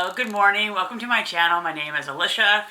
Hello, good morning. Welcome to my channel. My name is Alicia.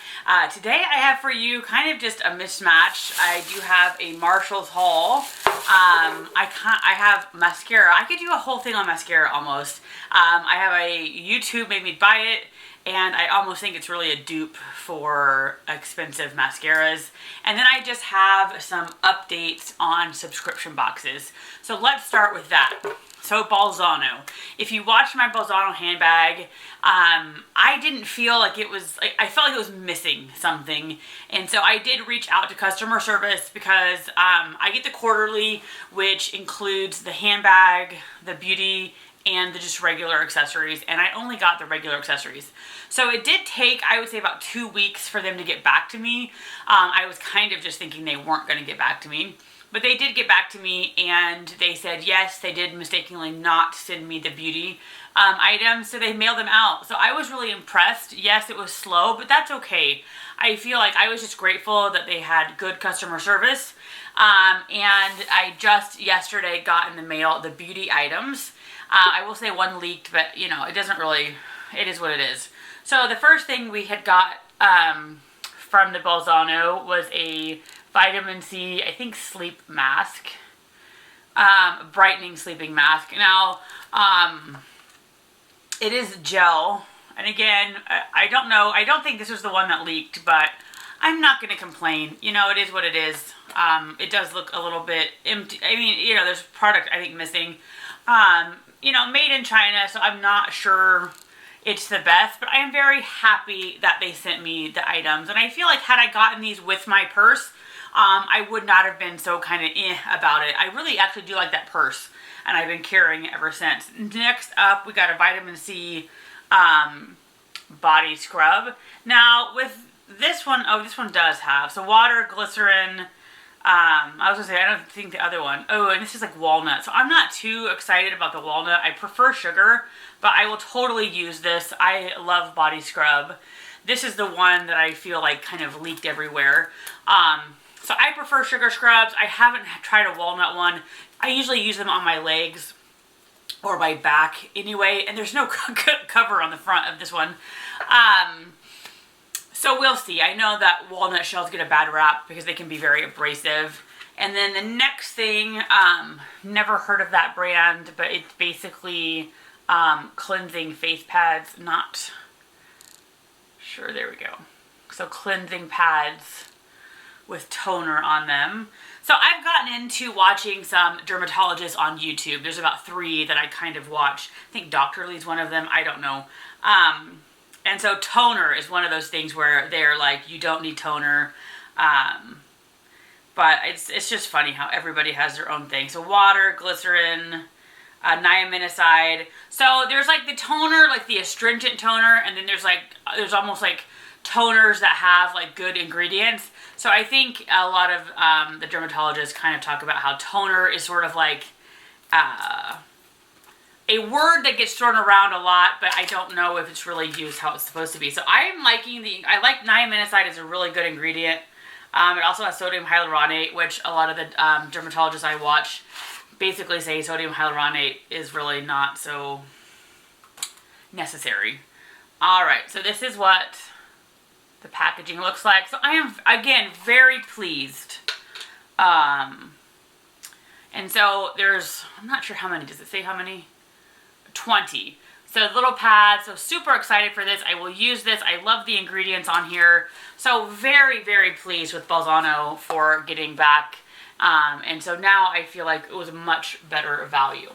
Today I have for you kind of just a mismatch. I do have a Marshall's haul. I have mascara. I could do a whole thing on mascara almost. I have a YouTube made me buy it, and I almost think it's really a dupe for expensive mascaras. And then I just have some updates on subscription boxes. So let's start with that. So Bolzano. If you watched my Bolzano handbag, I didn't feel like it was, I felt like it was missing something. And so I did reach out to customer service because I get the quarterly, which includes the handbag, the beauty, and the just regular accessories. And I only got the regular accessories. So it did take, I would say, about 2 weeks for them to get back to me. I was kind of just thinking they weren't going to get back to me. But they did get back to me, and they said yes, they did mistakenly not send me the beauty items, so they mailed them out. So I was really impressed. Yes, it was slow, but that's okay. I feel like I was just grateful that they had good customer service. And I just yesterday got in the mail the beauty items. I will say one leaked, but you know, it doesn't really, it is what it is. So the first thing we had got from the Bolzano was a vitamin C, I think, sleep mask, brightening sleeping mask. Now, it is gel, and again, I don't know, I don't think this was the one that leaked, but I'm not going to complain. You know, it is what it is. It does look a little bit empty. I mean, you know, there's product, I think, missing. You know, made in China, so I'm not sure it's the best, but I am very happy that they sent me the items, and I feel like had I gotten these with my purse, I would not have been so kind of about it. I really actually do like that purse, and I've been carrying it ever since. Next up, we got a vitamin C body scrub. Now, with this one, oh, this one does have, so water, glycerin, I was going to say, I don't think the other one, oh, and this is like walnut. So I'm not too excited about the walnut. I prefer sugar, but I will totally use this. I love body scrub. This is the one that I feel like kind of leaked everywhere. So I prefer sugar scrubs. I haven't tried a walnut one. I usually use them on my legs or my back anyway, and there's no cover on the front of this one. So we'll see. I know that walnut shells get a bad rap because they can be very abrasive. And then the next thing, never heard of that brand, but it's basically cleansing face pads. Not sure, there we go. So cleansing pads with toner on them. So I've gotten into watching some dermatologists on YouTube. There's about 3 that I kind of watch. I think Dr. Lee's one of them. I don't know. And so toner is one of those things where they're like, you don't need toner. But it's just funny how everybody has their own thing. So water, glycerin, niaminoside. So there's like the toner, like the astringent toner, and then there's almost like toners that have like good ingredients. So I think a lot of the dermatologists kind of talk about how toner is sort of like a word that gets thrown around a lot, but I don't know if it's really used how it's supposed to be. So I'm liking I like niaminoside as a really good ingredient. It also has sodium hyaluronate, which a lot of the dermatologists I watch basically say sodium hyaluronate is really not so necessary. Alright, so this is what the packaging looks like. So I am, again, very pleased. And so there's, I'm not sure how many, does it say how many? 20. So little pads, so super excited for this. I will use this. I love the ingredients on here. So very, very pleased with Bolzano for getting back. And so now I feel like it was a much better value.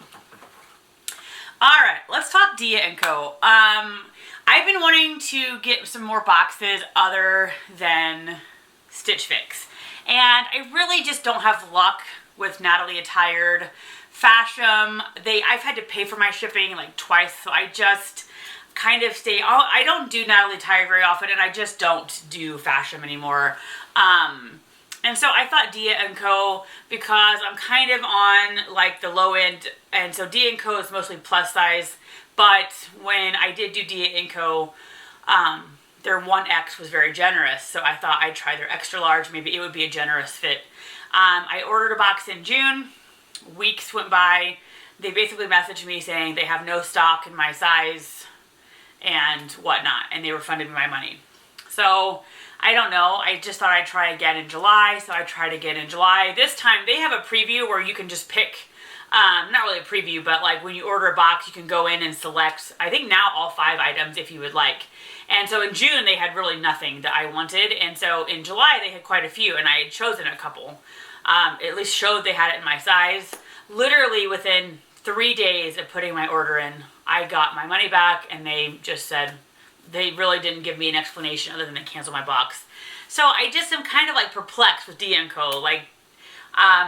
Alright, let's talk Dia & Co. I've been wanting to get some more boxes other than Stitch Fix. And I really just don't have luck with Natalie Attired. Fashion, I've had to pay for my shipping like twice, so I just kind of stay, I don't do Natalie Attired very often, and I just don't do Fashion anymore. And so I thought Dia & Co, because I'm kind of on like the low end, and so Dia & Co is mostly plus size, but when I did do Dia & Co, their 1X was very generous, so I thought I'd try their extra large, maybe it would be a generous fit. I ordered a box in June. Weeks went by. They basically messaged me saying they have no stock in my size and whatnot, and they refunded me my money. So I don't know. I just thought I'd try again in July, so I tried again in July. This time they have a preview where you can just pick, not really a preview, but like when you order a box, you can go in and select, I think now all 5 items if you would like. And so in June they had really nothing that I wanted, and so in July they had quite a few, and I had chosen a couple. At least showed they had it in my size. Literally within 3 days of putting my order in, I got my money back, and they just said, they really didn't give me an explanation other than to cancel my box. So I just am kind of like perplexed with D&Co. Like,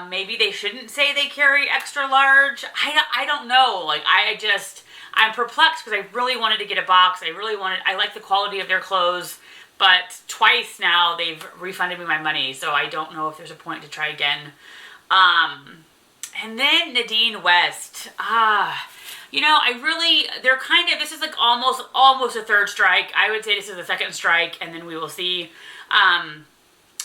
maybe they shouldn't say they carry extra large. I don't know. Like, I'm perplexed because I really wanted to get a box. I like the quality of their clothes, but twice now they've refunded me my money. So I don't know if there's a point to try again. And then Nadine West. You know, they're kind of, this is like almost a 3rd strike. I would say this is the 2nd strike, and then we will see.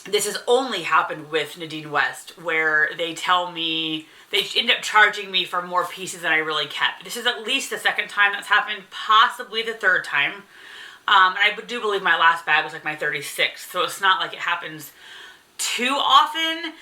This has only happened with Nadine West, where they tell me, they end up charging me for more pieces than I really kept. This is at least the 2nd time that's happened, possibly the 3rd time. And I do believe my last bag was like my 36th, so it's not like it happens too often.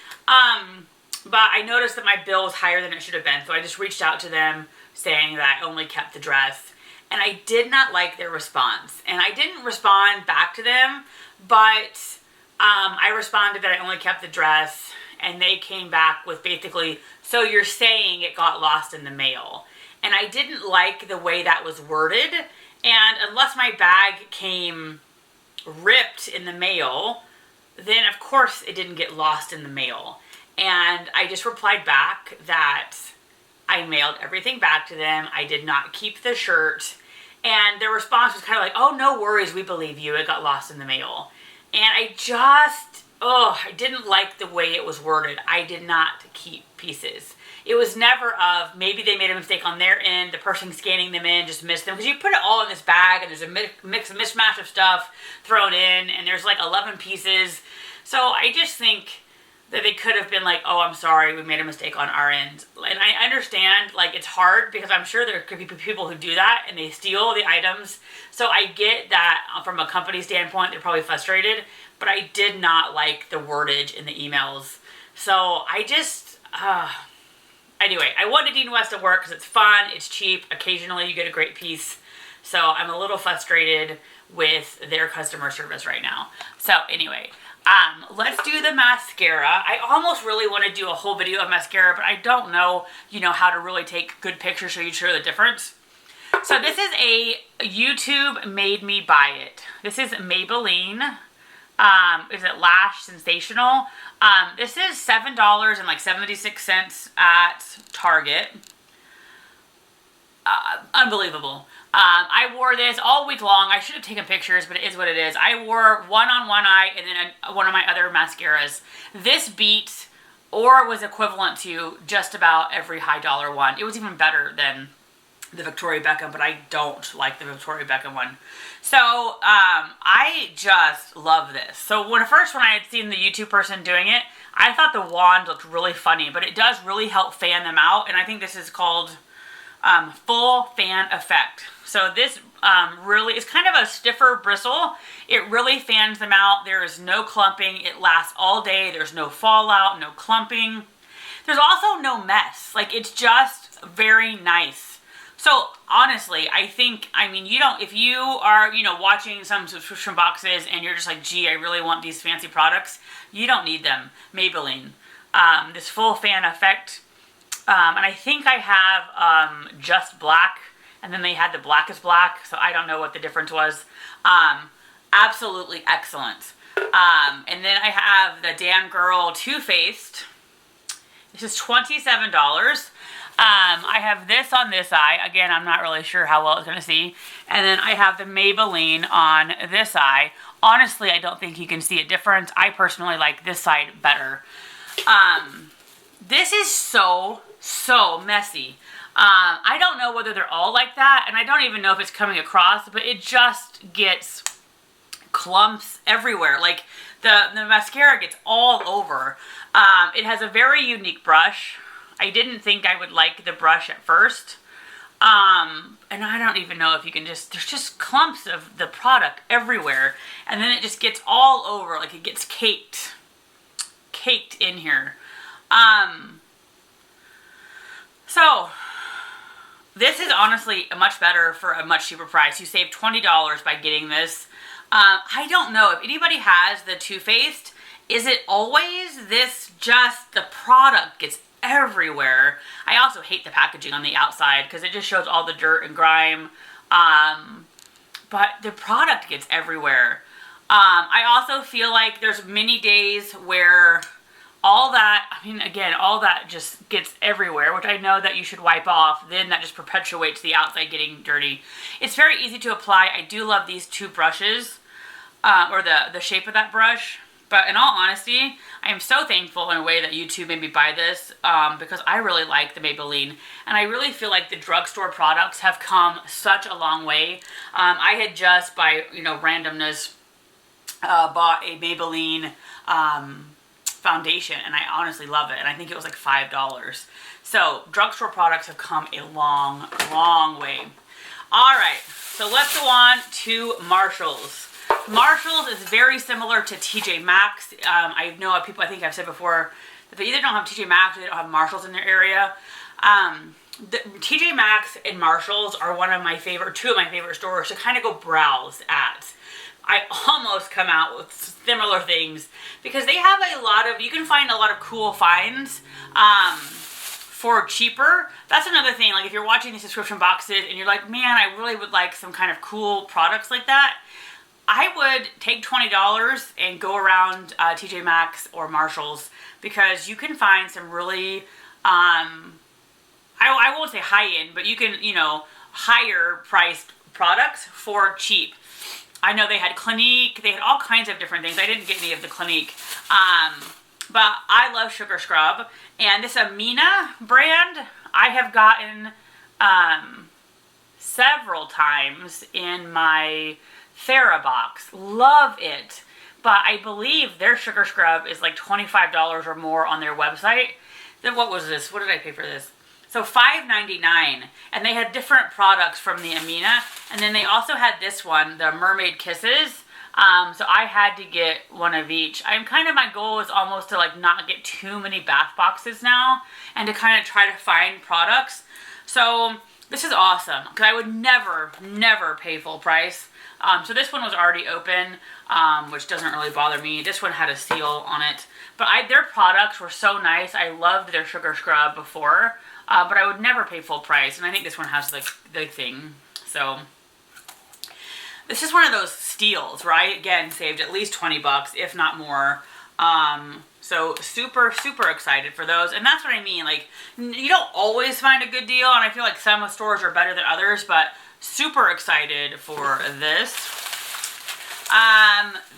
But I noticed that my bill was higher than it should have been, so I just reached out to them saying that I only kept the dress, and I did not like their response. And I didn't respond back to them, but I responded that I only kept the dress, and they came back with basically, so you're saying it got lost in the mail. And I didn't like the way that was worded, and unless my bag came ripped in the mail, then of course it didn't get lost in the mail. And I just replied back that I mailed everything back to them. I did not keep the shirt. And their response was kind of like, oh, no worries, we believe you. It got lost in the mail. And I didn't like the way it was worded. I did not keep pieces. It was never of, maybe they made a mistake on their end, the person scanning them in just missed them. Because you put it all in this bag, and there's a mismatch of stuff thrown in, and there's like 11 pieces. So I just think that they could have been like, oh, I'm sorry, we made a mistake on our end. And I understand, like, it's hard because I'm sure there could be people who do that and they steal the items. So I get that from a company standpoint, they're probably frustrated, but I did not like the wordage in the emails. So I just, anyway, I want Nadine West to work because it's fun, it's cheap, occasionally you get a great piece. So I'm a little frustrated with their customer service right now. So anyway, let's do the mascara. I almost really want to do a whole video of mascara, but I don't know, how to really take good pictures so you show the difference. So this is a YouTube made me buy it. This is Maybelline. Is it Lash Sensational? This is $7.76 at Target. Unbelievable. I wore this all week long. I should have taken pictures, but it is what it is. I wore one on one eye and then one of my other mascaras. This beat or was equivalent to just about every high dollar one. It was even better than the Victoria Beckham, but I don't like the Victoria Beckham one. So I just love this. So when I had seen the YouTube person doing it, I thought the wand looked really funny, but it does really help fan them out. And I think this is called Full Fan Effect. So this really is kind of a stiffer bristle. It really fans them out. There is no clumping. It lasts all day. There's no fallout, no clumping. There's also no mess. Like, it's just very nice. So honestly, if you are, watching some subscription boxes and you're just like, gee, I really want these fancy products, you don't need them. Maybelline. This Full Fan Effect. And I think I have just black, and then they had the blackest black, so I don't know what the difference was. Absolutely excellent. And then I have the Damn Girl Too Faced. This is $27. I have this on this eye. Again, I'm not really sure how well it's going to see. And then I have the Maybelline on this eye. Honestly, I don't think you can see a difference. I personally like this side better. This is so messy. I don't know whether they're all like that, and I don't even know if it's coming across, but it just gets clumps everywhere. Like, the mascara gets all over. It has a very unique brush. I didn't think I would like the brush at first. And I don't even know if you can just, there's just clumps of the product everywhere. And then it just gets all over, like it gets caked in here. So this is honestly much better for a much cheaper price. You save $20 by getting this. I don't know if anybody has the Too Faced. Is it always this, just the product gets everywhere? I also hate the packaging on the outside because it just shows all the dirt and grime. But the product gets everywhere. I also feel like there's many days where all that, I mean, again, all that just gets everywhere, which I know that you should wipe off. Then that just perpetuates the outside getting dirty. It's very easy to apply. I do love these two brushes, or the shape of that brush. But in all honesty, I am so thankful in a way that YouTube made me buy this, because I really like the Maybelline. And I really feel like the drugstore products have come such a long way. I had just, by, you know, randomness, bought a Maybelline foundation, and I honestly love it. And I think it was like $5. So drugstore products have come a long, long way. All right, so let's go on to Marshalls. Marshalls is very similar to TJ Maxx. I know people, I think I've said before, that they either don't have TJ Maxx or they don't have Marshalls in their area. The TJ Maxx and Marshalls are one of my favorite, two of my favorite stores to kind of go browse at. I almost come out with similar things because they have a lot of, you can find a lot of cool finds for cheaper. That's another thing, like if you're watching these subscription boxes and you're like, man, I really would like some kind of cool products like that, I would take $20 and go around TJ Maxx or Marshalls, because you can find some really, I won't say high-end, but you can, you know, higher priced products for cheap. I know they had Clinique, they had all kinds of different things. I didn't get any of the Clinique, but I love Sugar Scrub. And this Amina brand, I have gotten several times in my Farrah box. Love it. But I believe their Sugar Scrub is like $25 or more on their website. Then what was this? What did I pay for this? So $5.99. And they had different products from the Amina. And then they also had this one, the Mermaid Kisses. So I had to get one of each. My goal is almost to like not get too many bath boxes now, and to kind of try to find products. So this is awesome, because I would never pay full price. So this one was already open, which doesn't really bother me. This one had a seal on it. But their products were so nice. I loved their Sugar Scrub before, but I would never pay full price. And I think this one has the thing. So this is one of those steals, right? Again, saved at least 20 bucks, if not more. So super excited for those. And that's what I mean. Like, you don't always find a good deal, and I feel like some stores are better than others, but super excited for this.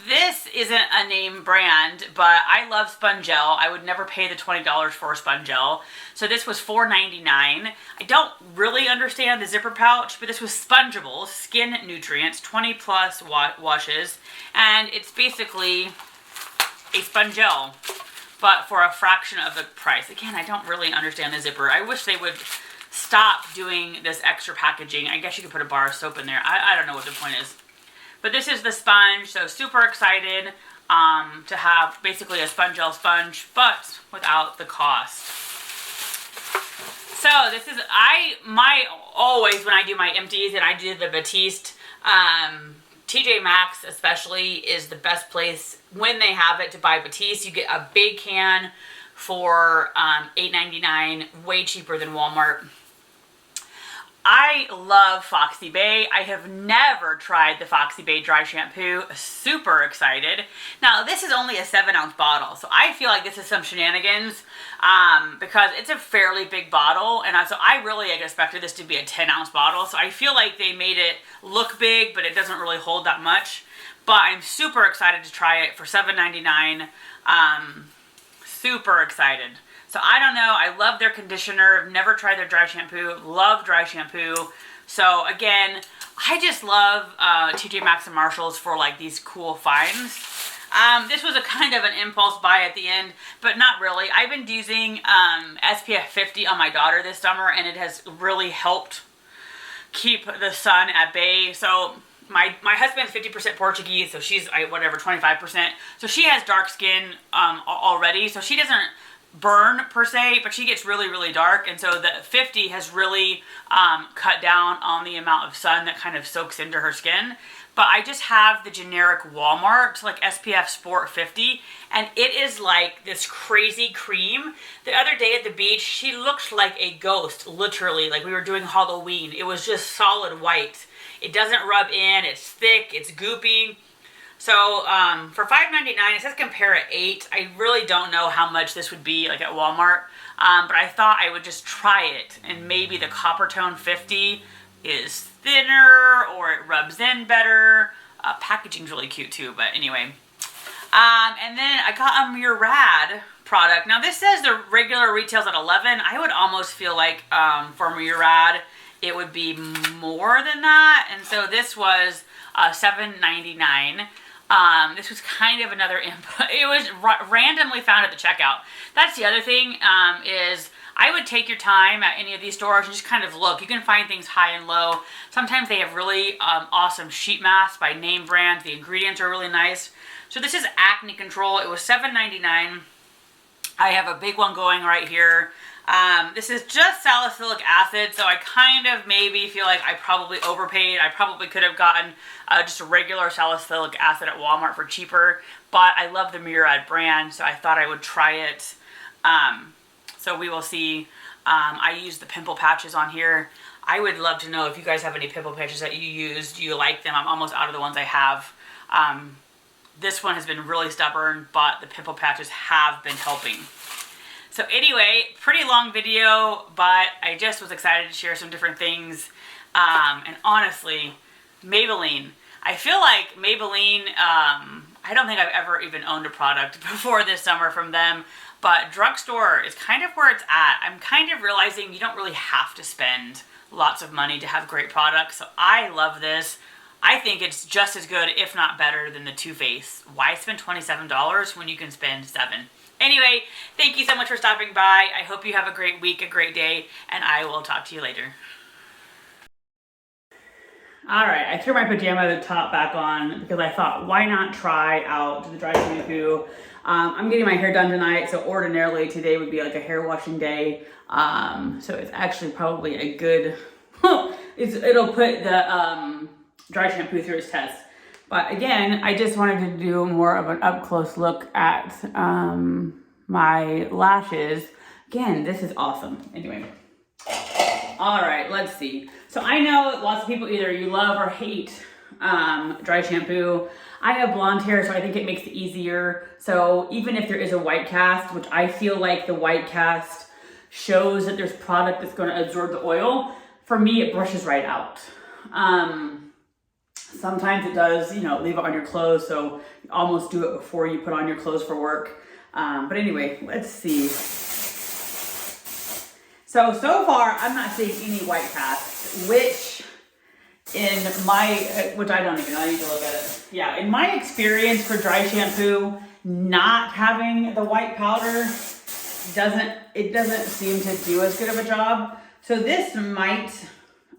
This isn't a name brand, but I love Spongel. I would never pay the $20 for a Spongel. So this was $4.99. I don't really understand the zipper pouch, but this was Spongeable Skin Nutrients, 20 plus washes. And it's basically a Spongel, but for a fraction of the price. Again, I don't really understand the zipper. I wish they would stop doing this extra packaging. I guess you could put a bar of soap in there. I don't know what the point is. But this is the sponge, so super excited to have basically a Spongel sponge, but without the cost. So this is, always when I do my empties and I do the Batiste, TJ Maxx especially is the best place when they have it to buy Batiste. You get a big can for $8.99, way cheaper than Walmart. I love Foxy Bay. I have never tried the Foxy Bay dry shampoo. Super excited. Now, this is only a 7-ounce bottle, so I feel like this is some shenanigans because it's a fairly big bottle, and so I really expected this to be a 10-ounce bottle, so I feel like they made it look big, but it doesn't really hold that much. But I'm super excited to try it for $7.99. Super excited. So I don't know, I love their conditioner, I've never tried their dry shampoo, love dry shampoo. So again, I just love TJ Maxx and Marshalls for like these cool finds. This was a kind of an impulse buy at the end, but not really. I've been using SPF 50 on my daughter this summer, and it has really helped keep the sun at bay. So my husband's 50% Portuguese, so she's whatever 25%. So she has dark skin already, so she doesn't burn per se, but she gets really, really dark. And so the 50 has really cut down on the amount of sun that kind of soaks into her skin. But I just have the generic Walmart, like SPF Sport 50, and it is like this crazy cream. The other day at the beach, she looked like a ghost, literally, like we were doing Halloween. It was just solid white. It doesn't rub in, it's thick, it's goopy. So for $5.99, it says compare at 8. I really don't know how much this would be like at Walmart, but I thought I would just try it, and maybe the Copper Tone 50 is thinner or it rubs in better. Packaging's really cute too, but anyway. And then I got a Murad product. Now this says the regular retails at 11. I would almost feel like for Murad it would be more than that, and so this was $7.99. This was kind of another input. It was randomly found at the checkout. That's the other thing, is I would take your time at any of these stores and just kind of look. You can find things high and low. Sometimes they have really awesome sheet masks by name brands. The ingredients are really nice. So this is Acne Control. It was $7.99. I have a big one going right here. This is just salicylic acid, so I kind of maybe feel like I probably overpaid. I probably could have gotten just a regular salicylic acid at Walmart for cheaper, but I love the Murad brand, so I thought I would try it. So we will see. I use the pimple patches on here. I would love to know if you guys have any pimple patches that you use. Do you like them? I'm almost out of the ones I have. This one has been really stubborn, but the pimple patches have been helping. So anyway, pretty long video, but I just was excited to share some different things. And honestly, Maybelline. I feel like Maybelline, I don't think I've ever even owned a product before this summer from them, but drugstore is kind of where it's at. I'm kind of realizing you don't really have to spend lots of money to have great products. So I love this. I think it's just as good, if not better, than the Too Faced. Why spend $27 when you can spend $7? Anyway, thank you so much for stopping by. I hope you have a great week, a great day, and I will talk to you later. Alright, I threw my pajama top back on because I thought, why not try out the dry shampoo? I'm getting my hair done tonight, so ordinarily today would be like a hair washing day. So it's actually probably a good, it'll put the dry shampoo through its test. But again, I just wanted to do more of an up-close look at my lashes. Again, this is awesome. Anyway. All right, let's see. So I know lots of people either you love or hate dry shampoo. I have blonde hair, so I think it makes it easier. So even if there is a white cast, which I feel like the white cast shows that there's product that's going to absorb the oil, for me, it brushes right out. Sometimes it does, you know, leave it on your clothes, so you almost do it before you put on your clothes for work. But anyway, let's see. So far, I'm not seeing any white cast, which I don't even know, I need to look at it. Yeah, in my experience for dry shampoo, not having the white powder doesn't seem to do as good of a job. So this might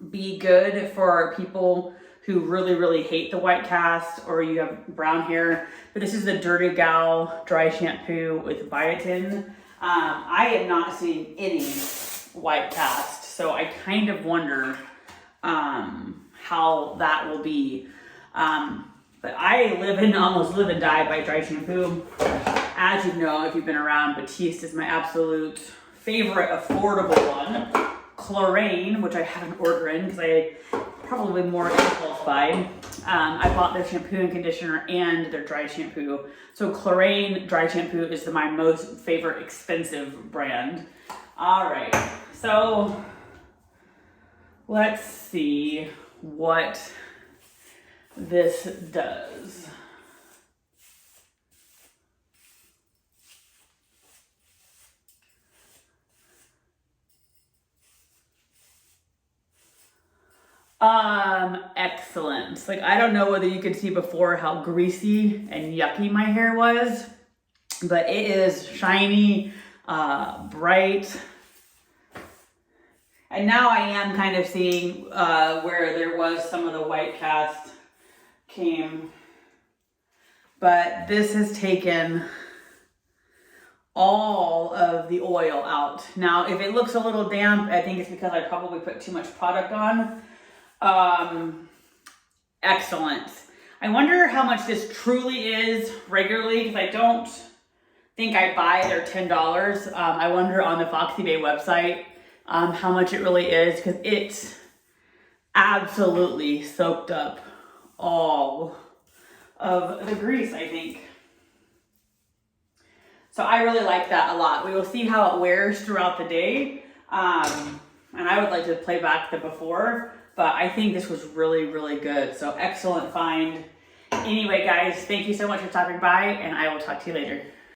be good for people who really, really hate the white cast, or you have brown hair. But this is the Dirty Gal dry shampoo with biotin. I am not seeing any white cast, so I kind of wonder how that will be. But I almost live and die by dry shampoo. As you know, if you've been around, Batiste is my absolute favorite affordable one. Chlorane, which I haven't ordered in because I probably more impulse buy. I bought their shampoo and conditioner and their dry shampoo. So Chlorane dry shampoo is my most favorite expensive brand. All right, so let's see what this does. Excellent. Like, I don't know whether you could see before how greasy and yucky my hair was, but it is shiny, bright, And now I am kind of seeing where there was some of the white cast came. But this has taken all of the oil out. Now, if it looks a little damp, I think it's because I probably put too much product on. Excellent. I wonder how much this truly is regularly, because I don't think I buy their $10. I wonder on the Foxy Bae website how much it really is, because it's absolutely soaked up all of the grease, I think. So I really like that a lot. We will see how it wears throughout the day. And I would like to play back the before, but I think this was really, really good. So excellent find. Anyway, guys, thank you so much for stopping by, and I will talk to you later.